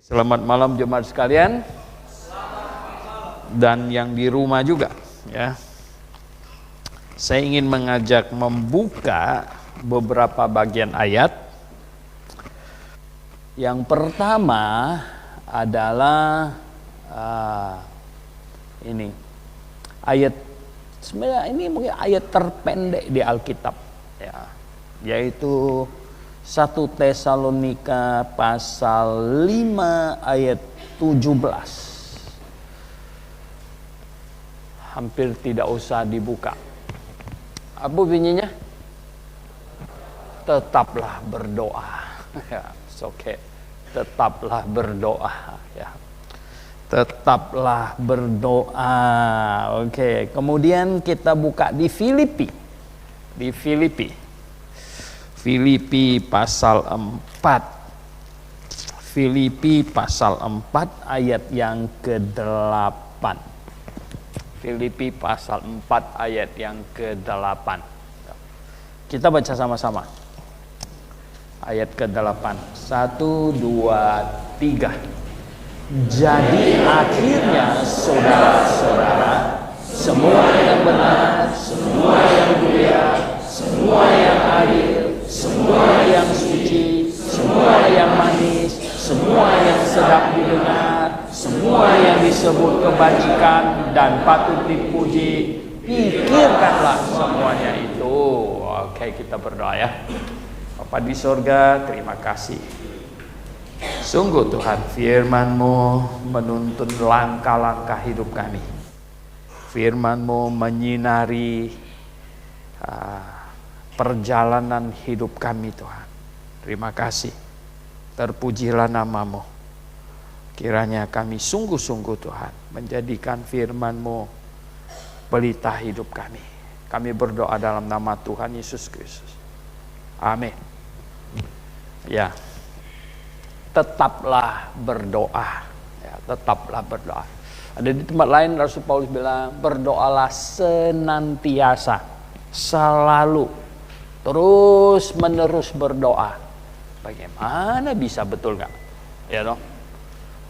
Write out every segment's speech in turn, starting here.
Selamat malam jemaat sekalian, dan yang di rumah juga ya. Saya ingin mengajak membuka beberapa bagian ayat. Yang pertama adalah ini ayat, sebenarnya ini mungkin ayat terpendek di Alkitab ya, yaitu 1 Tesalonika pasal 5 ayat 17. Hampir tidak usah dibuka. Apa bunyinya? Tetaplah berdoa. Ya, oke. Tetaplah berdoa ya. Tetaplah berdoa. Oke, kemudian kita buka di Filipi. Di Filipi pasal 4. Filipi pasal 4 ayat yang ke-8. Filipi pasal 4 ayat yang ke-8. Kita baca sama-sama. Ayat ke-8. 1, 2, 3. Jadi akhirnya saudara-saudara, semua yang benar, semua yang mulia, semua yang adil, semua yang suci, semua yang manis, semua yang sedap didengar, semua yang disebut kebajikan dan patut dipuji, pikirkanlah semuanya itu. Oke, kita berdoa ya. Bapa di sorga, terima kasih. Sungguh Tuhan, firman-Mu menuntun langkah-langkah hidup kami. Firman-Mu menyinari perjalanan hidup kami Tuhan. Terima kasih. Terpujilah nama-Mu. Kiranya kami sungguh-sungguh Tuhan menjadikan firman-Mu pelita hidup kami. Kami berdoa dalam nama Tuhan Yesus Kristus. Amin. Ya. Tetaplah berdoa. Ya, tetaplah berdoa. Ada di tempat lain Rasul Paulus bilang, berdoalah senantiasa, selalu, terus menerus berdoa. Bagaimana bisa, betul nggak? Ya dong.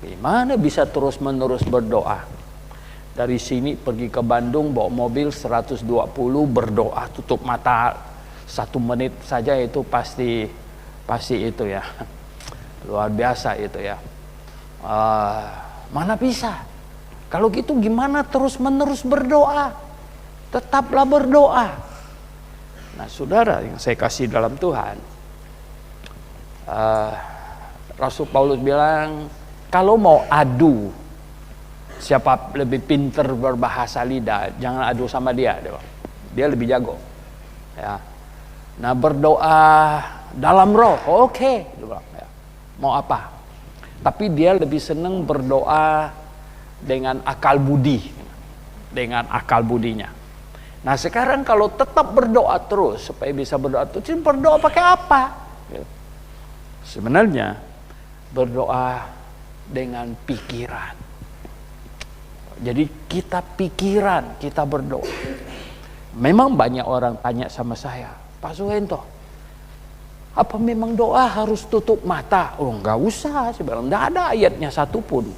Bagaimana bisa terus menerus berdoa? Dari sini pergi ke Bandung bawa mobil 120 berdoa, tutup mata 1 menit saja itu pasti itu ya. Luar biasa itu ya. Mana bisa? Kalau gitu gimana terus menerus berdoa? Tetaplah berdoa. Nah saudara yang saya kasih dalam Tuhan, Rasul Paulus bilang, kalau mau adu siapa lebih pintar berbahasa lidah, jangan adu sama dia. Dia lebih jago ya. Nah berdoa dalam roh, oke. Ya. Mau apa? Tapi dia lebih senang berdoa dengan akal budi, dengan akal budinya. Nah sekarang kalau tetap berdoa terus, supaya bisa berdoa terus, berdoa pakai apa? Sebenarnya berdoa dengan pikiran. Jadi kita pikiran, kita berdoa. Memang banyak orang tanya sama saya, Pak Suhento, apa memang doa harus tutup mata? Oh enggak usah, saya bilang, enggak ada ayatnya satupun.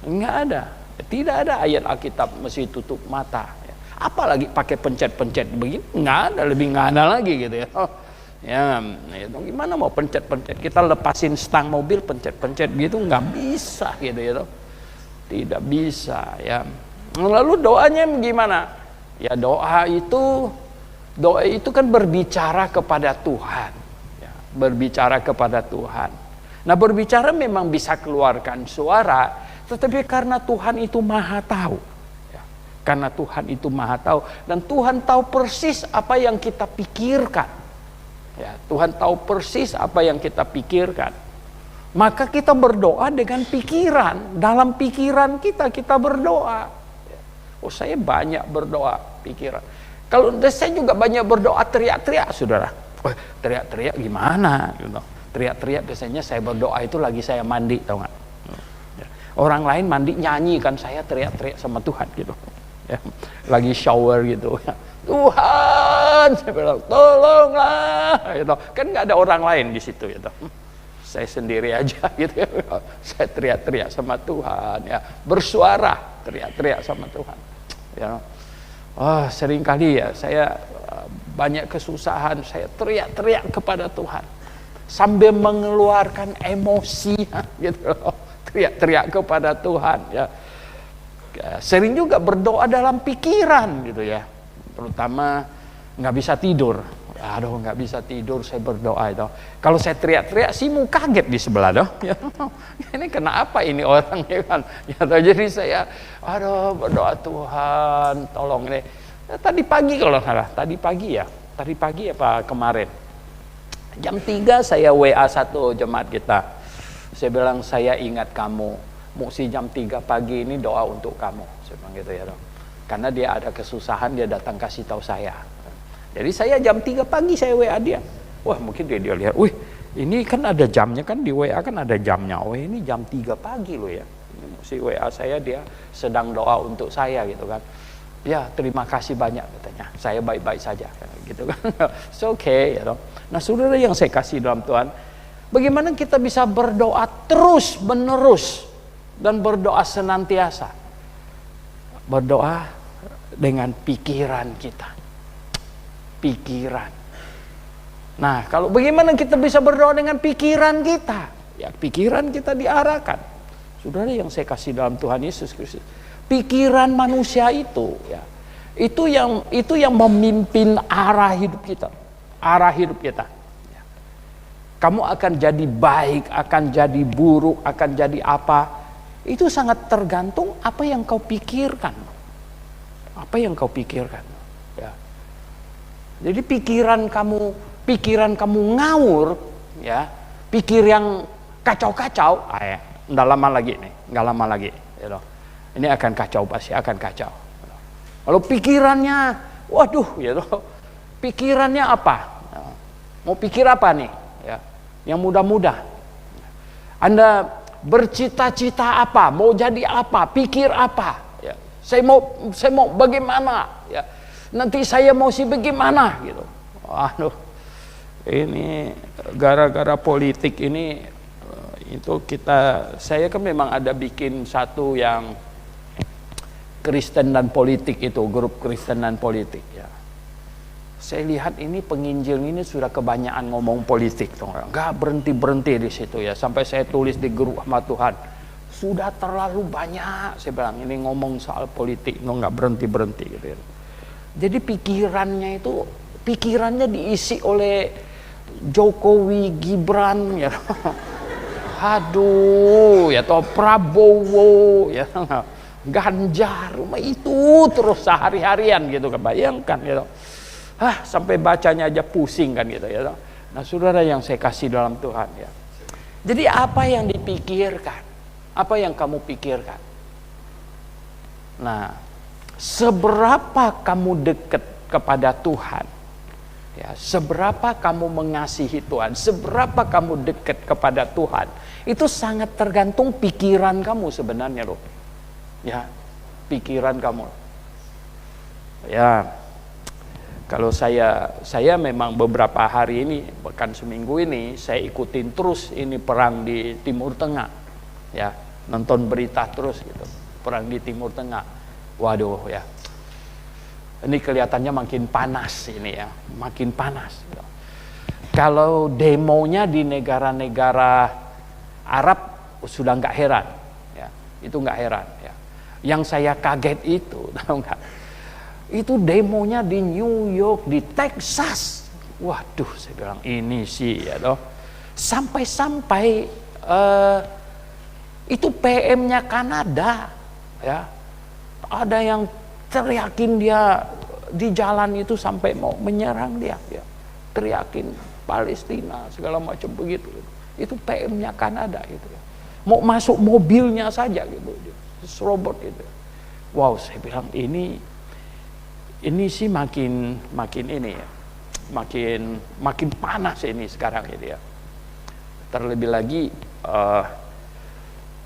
Enggak ada. Tidak ada ayat Alkitab mesti tutup mata. Apalagi pakai pencet-pencet begini, enggak ada, lebih enggak ada lagi gitu ya. Ya, itu gimana mau pencet-pencet? Kita lepasin stang mobil pencet-pencet gitu enggak bisa gitu ya. Tidak bisa ya. Lalu doanya gimana? Ya doa itu kan berbicara kepada Tuhan. Ya, berbicara kepada Tuhan. Nah berbicara memang bisa keluarkan suara, tetapi karena Tuhan itu maha tahu. Ya, karena Tuhan itu maha tahu. Dan Tuhan tahu persis apa yang kita pikirkan. Ya, Tuhan tahu persis apa yang kita pikirkan. Maka kita berdoa dengan pikiran. Dalam pikiran kita berdoa. Oh saya banyak berdoa pikiran. Kalau saya juga banyak berdoa teriak-teriak saudara. Teriak-teriak gimana? Teriak-teriak biasanya saya berdoa itu lagi saya mandi, tahu nggak? Orang lain mandi nyanyi kan, saya teriak-teriak sama Tuhan gitu. Ya, lagi shower gitu. Tuhan, saya bilang tolonglah. Gitu. Kan nggak ada orang lain di situ gitu. saya sendiri aja gitu ya. Saya teriak-teriak sama Tuhan ya, bersuara teriak-teriak sama Tuhan ya. Seringkali ya saya banyak kesusahan, saya teriak-teriak kepada Tuhan sambil mengeluarkan emosi gitu loh, teriak-teriak kepada Tuhan ya. Sering juga berdoa dalam pikiran gitu ya, terutama nggak bisa tidur. Aduh, nggak bisa tidur, saya berdoa itu. Kalau saya teriak-teriak, sih mau kaget di sebelah doh. Ya, ini kenapa ini orang ya kan? Ya, jadi saya, berdoa Tuhan, tolong ini. Tadi pagi kalau salah, tadi pagi apa kemarin? Jam 3 saya WA satu jemaat kita. Saya bilang saya ingat kamu. Mesti jam 3 pagi ini doa untuk kamu. Saya bilang gitu ya dong. Karena dia ada kesusahan, dia datang kasih tahu saya. Jadi saya jam 3 pagi saya WA dia. Wah, mungkin dia lihat, wih, ini kan ada jamnya kan, di WA kan ada jamnya. Oh, ini jam 3 pagi loh ya. Ini mesti WA saya, dia sedang doa untuk saya gitu kan. Ya, terima kasih banyak katanya. Saya baik-baik saja gitu kan. It's okay ya dong. Nah, saudara yang saya kasih dalam Tuhan, bagaimana kita bisa berdoa terus menerus dan berdoa senantiasa? Berdoa dengan pikiran kita. Pikiran. Nah, kalau bagaimana kita bisa berdoa dengan pikiran kita? Ya, pikiran kita diarahkan. Saudara yang saya kasih dalam Tuhan Yesus Kristus, pikiran manusia itu ya, itu yang memimpin arah hidup kita. Arah hidup kita. Ya. Kamu akan jadi baik, akan jadi buruk, akan jadi apa? Itu sangat tergantung apa yang kau pikirkan. Apa yang kau pikirkan. Ya. Jadi pikiran kamu ngawur, ya, pikir yang kacau-kacau, nggak lama lagi, ya, ini akan kacau, pasti akan kacau. Kalau pikirannya, waduh, ya, pikirannya apa? Mau pikir apa nih? Ya, yang mudah-mudah. Anda bercita-cita apa? Mau jadi apa? Pikir apa? Ya, saya mau bagaimana? Ya. Nanti saya mau bagaimana gitu. Aduh, ini gara-gara politik ini itu saya kan memang ada bikin satu yang Kristen dan politik itu, grup Kristen dan politik ya. Saya lihat ini penginjil ini sudah kebanyakan ngomong politik, nggak berhenti di situ ya. Sampai saya tulis di grup sama Tuhan, sudah terlalu banyak, saya bilang ini ngomong soal politik, nggak berhenti gitu ya. Jadi pikirannya diisi oleh Jokowi, Gibran ya. Aduh, ya toh Prabowo ya. Ganjar, itu terus sehari-harian gitu, kebayangkan gitu. Sampai bacanya aja pusing kan gitu ya. Nah, saudara yang saya kasih dalam Tuhan ya. Jadi apa yang dipikirkan? Apa yang kamu pikirkan? Nah, seberapa kamu dekat kepada Tuhan, ya, seberapa kamu mengasihi Tuhan, seberapa kamu dekat kepada Tuhan, itu sangat tergantung pikiran kamu sebenarnya loh, ya, pikiran kamu, ya. Kalau saya memang beberapa hari ini, bahkan seminggu ini, saya ikutin terus ini perang di Timur Tengah, ya, nonton berita terus gitu, perang di Timur Tengah. Waduh ya, ini kelihatannya makin panas ini ya, makin panas. Kalau demonya di negara-negara Arab sudah nggak heran, ya, itu nggak heran. Ya. Yang saya kaget itu, tahu nggak? Itu demonya di New York, di Texas. Waduh, saya bilang ini sih ya toh. Sampai-sampai itu PM-nya Kanada, ya. Ada yang teriakin dia di jalan itu sampai mau menyerang dia, ya. Teriakin Palestina segala macam begitu. Itu PM-nya Kanada itu. Ya. Mau masuk mobilnya saja gitu, robot itu. Wow, saya bilang ini sih makin ini ya, makin panas ini sekarang ini ya. Terlebih lagi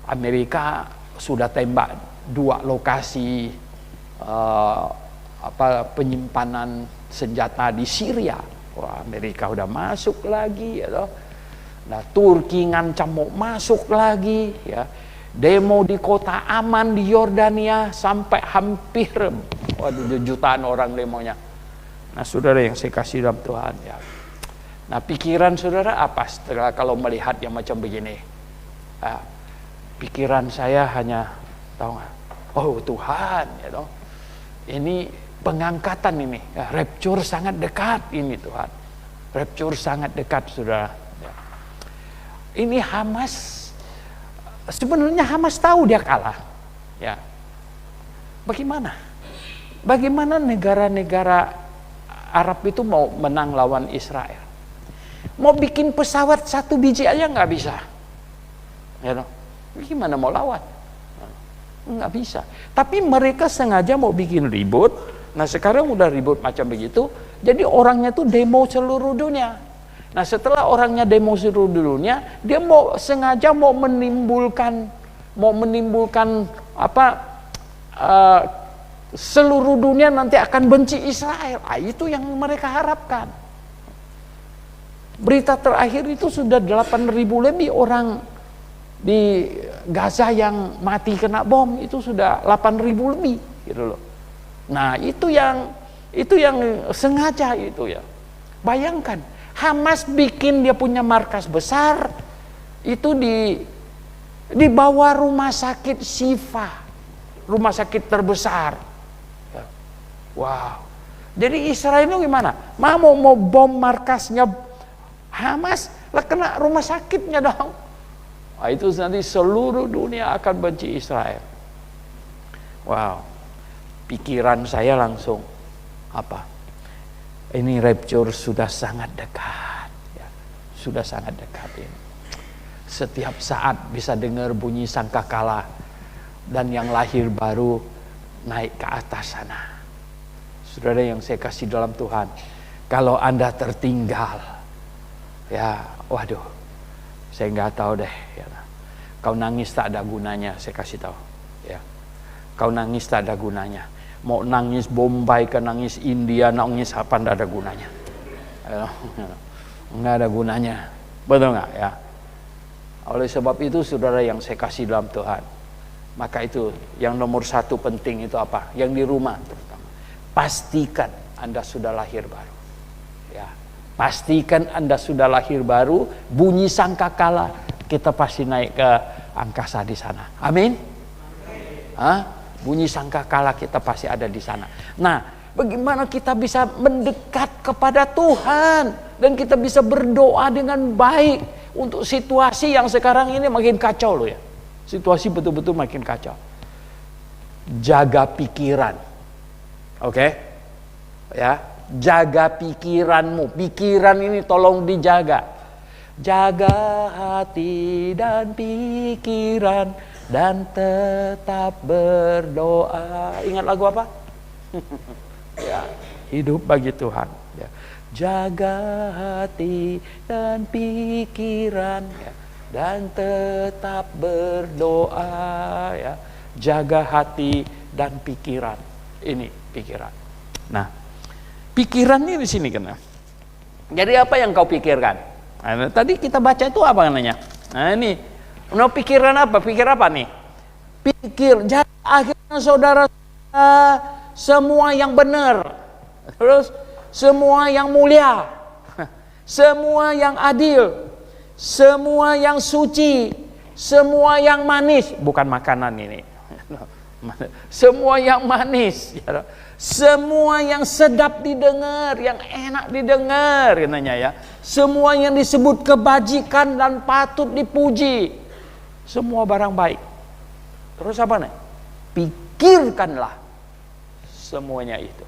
Amerika sudah tembak 2 lokasi penyimpanan senjata di Syria. Wah, Amerika udah masuk lagi ya toh. Nah, Turki ngancam mau masuk lagi, ya. Demo di kota Aman di Yordania sampai hampir, jutaan orang demonya. Nah, saudara yang saya kasih dalam Tuhan, ya. Nah, pikiran saudara apa setelah kalau melihat yang macam begini? Nah, pikiran saya hanya, tahu nggak? Oh Tuhan, ya dong. Ini pengangkatan ini, ya, rapture sangat dekat ini Tuhan. Rapture sangat dekat, saudara. Ya. Ini Hamas, sebenarnya Hamas tahu dia kalah. Ya. Bagaimana negara-negara Arab itu mau menang lawan Israel? Mau bikin pesawat satu biji aja nggak bisa. Ya, gimana mau lawan? Nggak bisa. Tapi mereka sengaja mau bikin ribut. Nah sekarang udah ribut macam begitu. Jadi orangnya tuh demo seluruh dunia. Nah setelah orangnya demo seluruh dunia, dia sengaja mau menimbulkan seluruh dunia nanti akan benci Israel. Itu yang mereka harapkan. Berita terakhir itu sudah 8.000 lebih orang di Gaza yang mati kena bom, itu sudah 8.000 lebih gitu loh. Nah, itu yang sengaja itu ya. Bayangkan, Hamas bikin dia punya markas besar itu di bawah rumah sakit Shifa, rumah sakit terbesar. Ya. Wow. Jadi Israel itu gimana? Mau bom markasnya Hamas, lah kena rumah sakitnya dong. Nah, itu nanti seluruh dunia akan benci Israel. Wow. Pikiran saya langsung apa? Ini rapture sudah sangat dekat. Ya, sudah sangat dekat ini. Setiap saat bisa dengar bunyi sangkakala dan yang lahir baru naik ke atas sana. Saudara yang saya kasih dalam Tuhan, kalau Anda tertinggal, ya, waduh, saya nggak tahu deh. Ya. Kau nangis tak ada gunanya, saya kasih tahu. Ya, kau nangis tak ada gunanya. Mau nangis Bombay, ke nangis India, nangis apa, nggak ada gunanya. Nggak ada gunanya, betul nggak? Ya. Oleh sebab itu, saudara yang saya kasih dalam Tuhan, maka itu yang nomor satu penting itu apa? Yang di rumah terutama. Pastikan Anda sudah lahir baru. Ya. Pastikan Anda sudah lahir baru, bunyi sangkakala, kita pasti naik ke angkasa di sana. Amin. Bunyi sangkakala kita pasti ada di sana. Nah, bagaimana kita bisa mendekat kepada Tuhan dan kita bisa berdoa dengan baik untuk situasi yang sekarang ini makin kacau loh ya. Situasi betul-betul makin kacau. Jaga pikiran. Oke? Ya. Jaga pikiranmu. Pikiran ini tolong dijaga. Jaga hati dan pikiran dan tetap berdoa. Ingat lagu apa? Ya, hidup bagi Tuhan. Ya. Jaga hati dan pikiran, ya, dan tetap berdoa. Ya. Jaga hati dan pikiran. Ini pikiran. Nah, pikiran ini di sini kan. Jadi apa yang kau pikirkan? Nah, tadi kita baca itu apa namanya? Nah ini, mau pikiran apa? Pikir apa nih? Pikir. Jadi akhirnya saudara semua yang benar, terus semua yang mulia, semua yang adil, semua yang suci, semua yang manis. Bukan makanan ini. Semua yang manis. Semua yang sedap didengar, yang enak didengar, katanya ya. Semua yang disebut kebajikan dan patut dipuji. Semua barang baik. Terus apa nih? Pikirkanlah semuanya itu.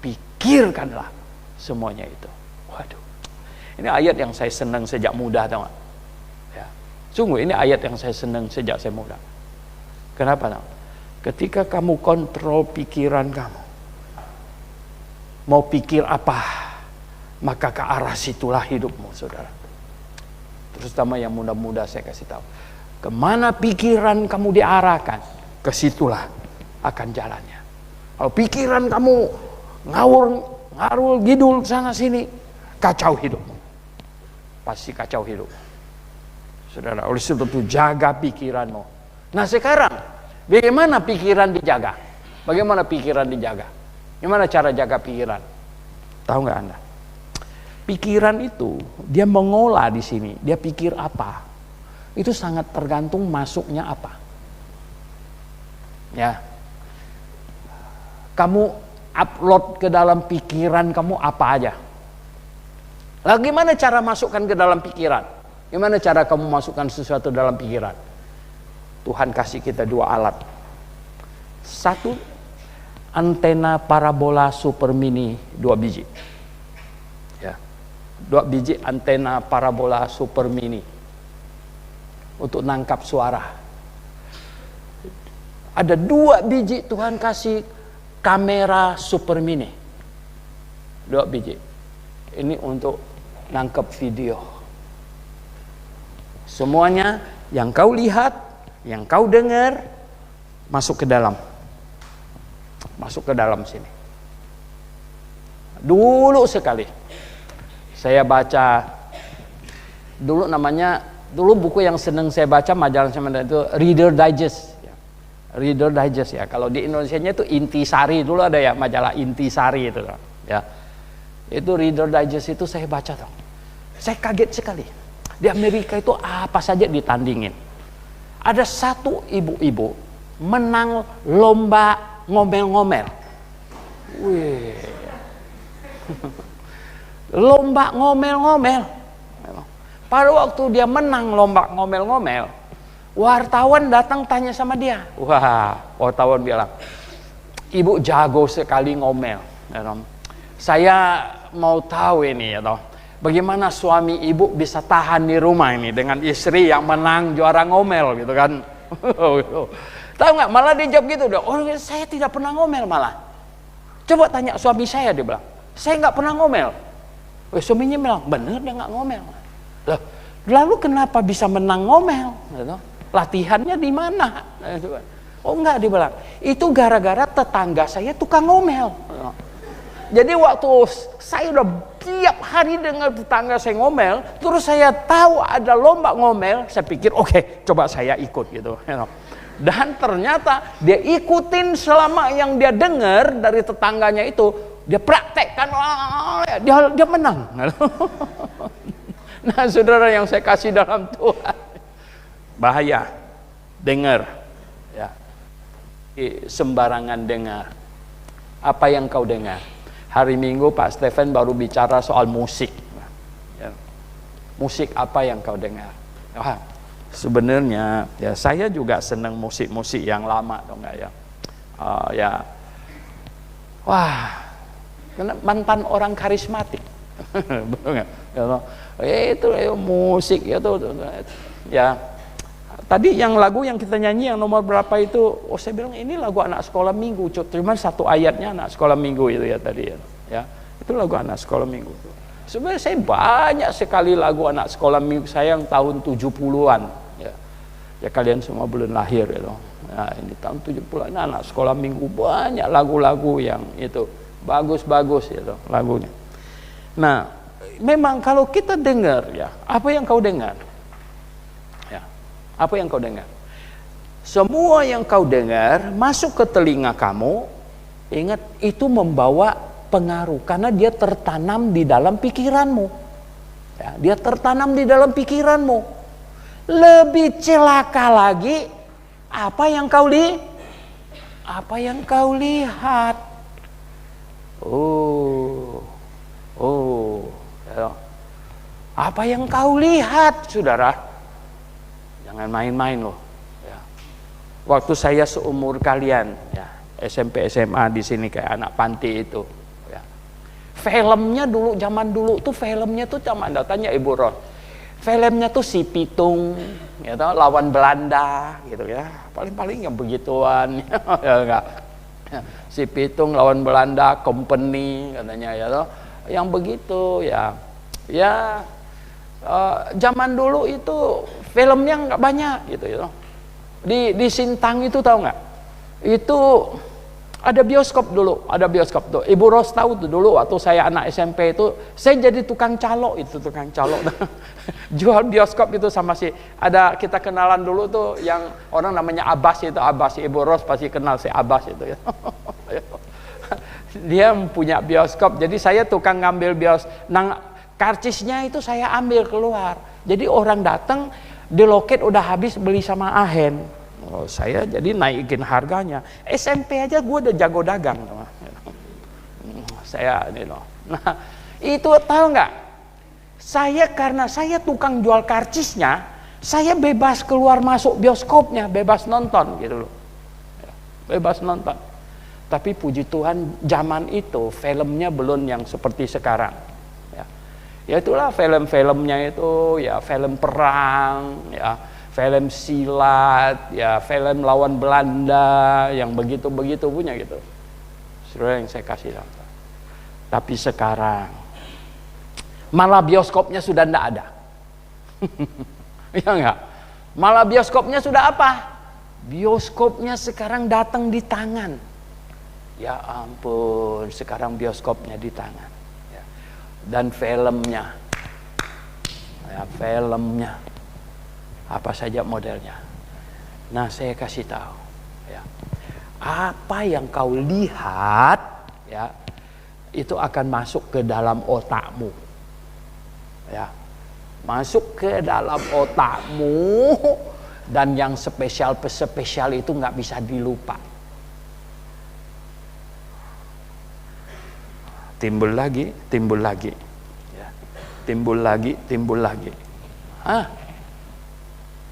Pikirkanlah semuanya itu. Waduh. Ini ayat yang saya senang sejak muda, tahu gak? Ya. Sungguh ini ayat yang saya senang sejak saya muda. Kenapa? Tahu? Ketika kamu kontrol pikiran kamu, mau pikir apa, maka ke arah situlah hidupmu, saudara. Terutama yang muda-muda saya kasih tahu. Kemana pikiran kamu diarahkan, ke situlah akan jalannya. Kalau pikiran kamu ngawur ngidul sana sini, kacau hidupmu. pasti kacau hidup. Saudara, oleh sebab itu jaga pikiranmu. Nah sekarang, bagaimana pikiran dijaga? Bagaimana pikiran dijaga? Gimana cara jaga pikiran? Tahu nggak Anda? Pikiran itu dia mengolah di sini. Dia pikir apa? Itu sangat tergantung masuknya apa. Ya, kamu upload ke dalam pikiran kamu apa aja. Lah gimana cara masukkan ke dalam pikiran? Gimana cara kamu masukkan sesuatu dalam pikiran? Tuhan kasih kita dua alat. Satu, antena parabola super mini 2 biji. Ya. 2 biji antena parabola super mini untuk nangkap suara. Ada 2 biji Tuhan kasih kamera super mini. 2 biji. Ini untuk nangkap video. Semuanya yang kau lihat, yang kau dengar, masuk ke dalam. Masuk ke dalam sini. Dulu sekali saya baca, dulu buku yang senang saya baca majalah itu Reader Digest. Reader Digest ya. Kalau di Indonesianya itu Intisari, dulu ada ya majalah Intisari itu ya. Itu Reader Digest itu saya baca tuh. Saya kaget sekali. Di Amerika itu apa saja ditandingin. Ada satu ibu-ibu menang lomba ngomel-ngomel. Wih. Lomba ngomel-ngomel. Pada waktu dia menang lomba ngomel-ngomel, wartawan datang tanya sama dia. Wah, wartawan bilang, "Ibu jago sekali ngomel." Saya mau tahu ini ya toh. Bagaimana suami ibu bisa tahan di rumah ini dengan istri yang menang juara ngomel gitu kan. Tahu nggak, malah dia jawab gitu. Oh, saya tidak pernah ngomel malah. Coba tanya suami saya, dia bilang, saya nggak pernah ngomel. Suaminya bilang, bener dia nggak ngomel. Loh, lalu kenapa bisa menang ngomel? Latihannya di mana? Oh enggak, dia bilang, itu gara-gara tetangga saya tukang ngomel. Jadi waktu saya udah tiap hari dengar tetangga saya ngomel, terus saya tahu ada lomba ngomel, saya pikir oke, coba saya ikut gitu. Dan ternyata dia ikutin selama yang dia dengar dari tetangganya itu, dia praktekkan, dia menang. Nah saudara yang saya kasih dalam Tuhan, bahaya dengar ya, sembarangan dengar. Apa yang kau dengar? Hari Minggu Pak Stephen baru bicara soal musik ya. Musik apa yang kau dengar? Sebenarnya ya saya juga senang musik-musik yang lama dong ya. Ya, wah, mantan orang karismatik. Itu musik itu ya. Tadi yang lagu yang kita nyanyi yang nomor berapa itu, saya bilang ini lagu anak sekolah minggu, cuman satu ayatnya anak sekolah minggu itu ya tadi ya. Itu lagu anak sekolah minggu. Sebenarnya saya banyak sekali lagu anak sekolah minggu saya yang tahun 70-an ya. Ya kalian semua belum lahir ya. Nah, ini tahun 70-an anak sekolah minggu banyak lagu-lagu yang itu bagus-bagus itu lagunya. Nah, memang kalau kita dengar ya, apa yang kau dengar? Apa yang kau dengar? Semua yang kau dengar masuk ke telinga kamu, ingat itu membawa pengaruh karena dia tertanam di dalam pikiranmu. Ya, dia tertanam di dalam pikiranmu. Lebih celaka lagi apa yang kau lihat. Ya. Apa yang kau lihat, saudara? Jangan main-main loh. Ya. Waktu saya seumur kalian, ya, SMP SMA di sini kayak anak panti itu. Ya. Filmnya dulu, zaman dulu tuh filmnya tuh zaman datanya Ibu Ron. Filmnya tuh Si Pitung, ya, lawan Belanda, gitu ya. Paling-paling yang begituan, ya enggak. Ya. Si Pitung lawan Belanda, Company katanya ya, yang begitu ya. Ya. Zaman dulu itu filmnya nggak banyak gitu ya. Di Sintang itu tahu nggak? Itu Ada bioskop dulu, ada bioskop tuh. Ibu Ros tahu tuh dulu waktu saya anak SMP itu, saya jadi tukang calo itu, tukang calo. Jual bioskop itu sama si, ada kita kenalan dulu tuh yang orang namanya Abbas itu, Abbas. Ibu Ros pasti kenal si Abbas itu ya. Dia punya bioskop, jadi saya tukang ngambil karcisnya itu saya ambil keluar. Jadi orang datang, di loket udah habis beli sama ahen. Oh, saya jadi naikin harganya. SMP aja gue udah jago dagang. Saya ini loh. Nah, itu tahu nggak? Saya karena saya tukang jual karcisnya, saya bebas keluar masuk bioskopnya, bebas nonton gitu loh. Bebas nonton. Tapi puji Tuhan zaman itu filmnya belum yang seperti sekarang. Ya itulah film-filmnya itu ya film perang, ya film silat, ya film lawan Belanda yang begitu-begitu punya gitu. Saudara yang saya kasih tahu. Tapi sekarang malah bioskopnya sudah tidak ada. Ya enggak? Malah bioskopnya sudah apa? Bioskopnya sekarang datang di tangan. Ya ampun, sekarang bioskopnya di tangan. Ya. Dan filmnya, ya filmnya, apa saja modelnya. Nah, saya kasih tahu, ya, apa yang kau lihat, ya, itu akan masuk ke dalam otakmu, ya, masuk ke dalam otakmu, dan yang spesial itu nggak bisa dilupa. Timbul lagi, ya, timbul lagi.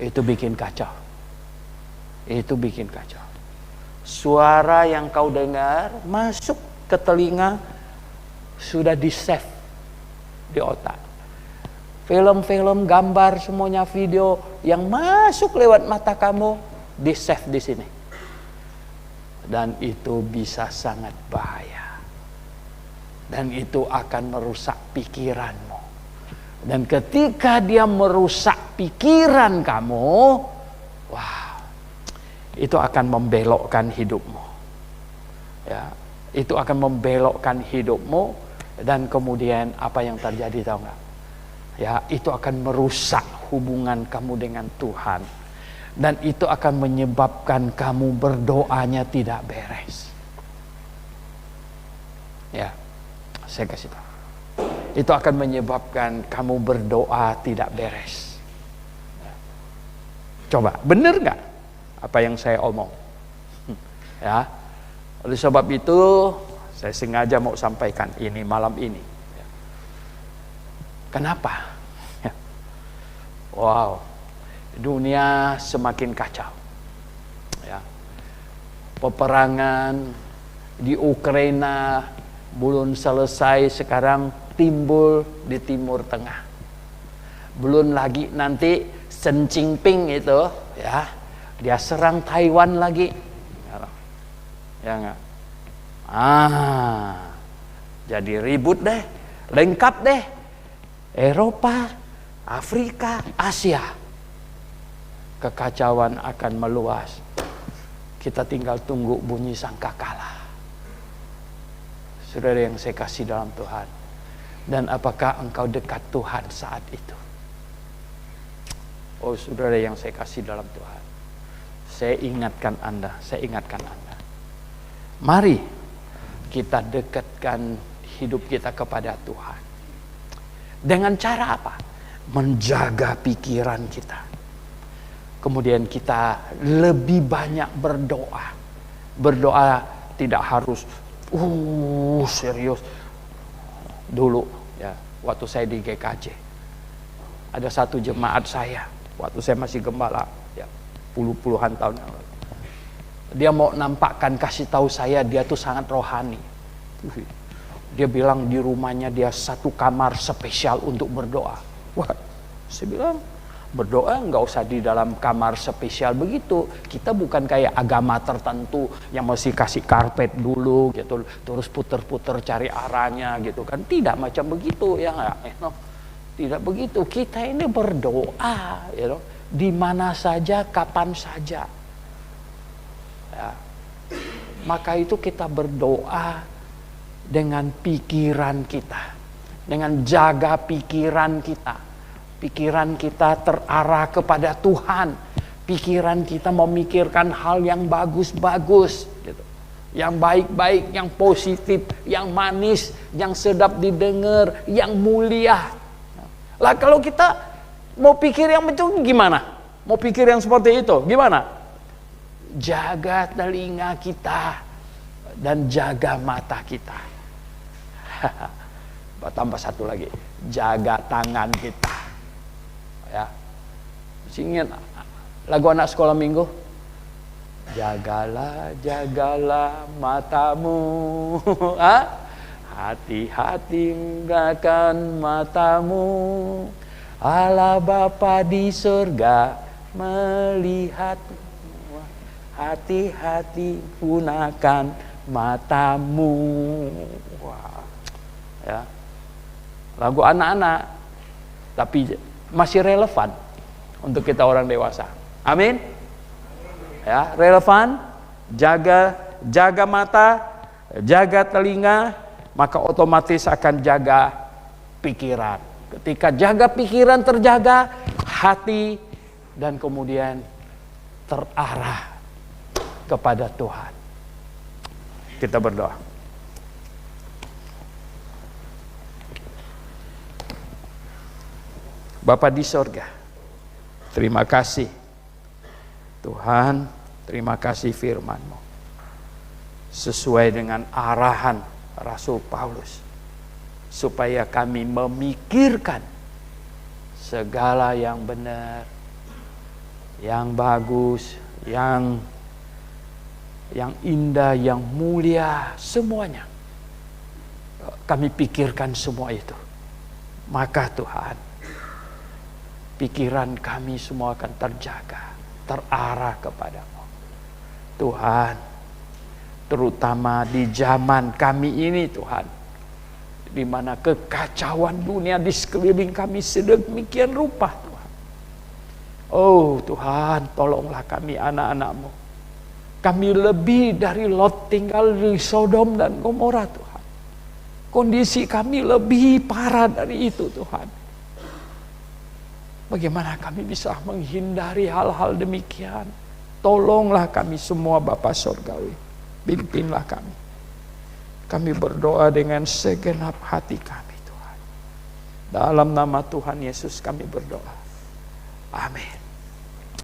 Itu bikin kacau. Itu bikin kacau. Suara yang kau dengar masuk ke telinga sudah di-save di otak. Film-film, gambar, semuanya video yang masuk lewat mata kamu di-save di sini. Dan itu bisa sangat bahaya. Dan itu akan merusak pikiranmu. Dan ketika dia merusak pikiran kamu, wah, itu akan membelokkan hidupmu. Ya, itu akan membelokkan hidupmu, dan kemudian apa yang terjadi tahu nggak? Ya, itu akan merusak hubungan kamu dengan Tuhan, dan itu akan menyebabkan kamu berdoanya tidak beres. Ya, saya kasih tahu. Itu akan menyebabkan kamu berdoa tidak beres. Coba, benar nggak apa yang saya omong? Ya, oleh sebab itu saya sengaja mau sampaikan ini malam ini. Kenapa? Wow, dunia semakin kacau. Ya, peperangan di Ukraina belum selesai, sekarang timbul di Timur Tengah. Belum lagi nanti Xi Jinping itu, ya, dia serang Taiwan lagi. Ya enggak? Jadi ribut deh, lengkap deh. Eropa, Afrika, Asia. Kekacauan akan meluas. Kita tinggal tunggu bunyi sangkakala. Saudara yang saya kasih dalam Tuhan. Dan apakah engkau dekat Tuhan saat itu? Oh saudara yang saya kasih dalam Tuhan, saya ingatkan Anda. Mari kita dekatkan hidup kita kepada Tuhan. Dengan cara apa? Menjaga pikiran kita. Kemudian kita lebih banyak berdoa. Berdoa tidak harus serius. Dulu ya, waktu saya di GKJ, ada satu jemaat saya waktu saya masih gembala, ya, puluhan tahun yang lalu. Dia mau nampakkan, kasih tahu saya dia tuh sangat rohani. Dia bilang di rumahnya dia satu kamar spesial untuk berdoa. Wah, saya bilang berdoa nggak usah di dalam kamar spesial begitu. Kita bukan kayak agama tertentu yang mesti kasih karpet dulu gitu, terus puter-puter cari arahnya gitu kan. Tidak macam begitu ya nggak? Tidak begitu. Kita ini berdoa, di mana saja, kapan saja. Ya. maka itu kita berdoa dengan pikiran kita, dengan jaga pikiran kita. Pikiran kita terarah kepada Tuhan. Pikiran kita memikirkan hal yang bagus-bagus, gitu. Yang baik-baik, yang positif, yang manis, yang sedap didengar, yang mulia. Lah kalau kita mau pikir yang betul gimana? Mau pikir yang seperti itu gimana? Jaga telinga kita dan jaga mata kita. Tambah satu lagi, jaga tangan kita. Ya, singin lagu anak sekolah minggu. Jagalah, jagalah matamu, hati-hati gunakan matamu. Allah Bapa di surga melihat. Hati-hati gunakan matamu. Wah, ya, lagu anak-anak, tapi masih relevan untuk kita orang dewasa. Amin. Ya, relevan. Jaga mata, jaga telinga, maka otomatis akan jaga pikiran. Ketika jaga pikiran terjaga, hati dan kemudian terarah kepada Tuhan. Kita berdoa. Bapa di sorga, terima kasih Tuhan, terima kasih firman-Mu. Sesuai dengan arahan Rasul Paulus, supaya kami memikirkan segala yang benar, yang bagus, yang indah, yang mulia, semuanya. Kami pikirkan semua itu. Maka Tuhan, pikiran kami semua akan terjaga, terarah kepadamu. Tuhan, terutama di zaman kami ini Tuhan, di mana kekacauan dunia di sekeliling kami sedemikian rupa Tuhan. Oh Tuhan, tolonglah kami anak-anak-Mu. Kami lebih dari Lot tinggal di Sodom dan Gomora Tuhan. Kondisi kami lebih parah dari itu Tuhan. Bagaimana kami bisa menghindari hal-hal demikian? Tolonglah kami semua Bapa Surgawi. Pimpinlah kami. Kami berdoa dengan segenap hati kami Tuhan. Dalam nama Tuhan Yesus kami berdoa. Amin.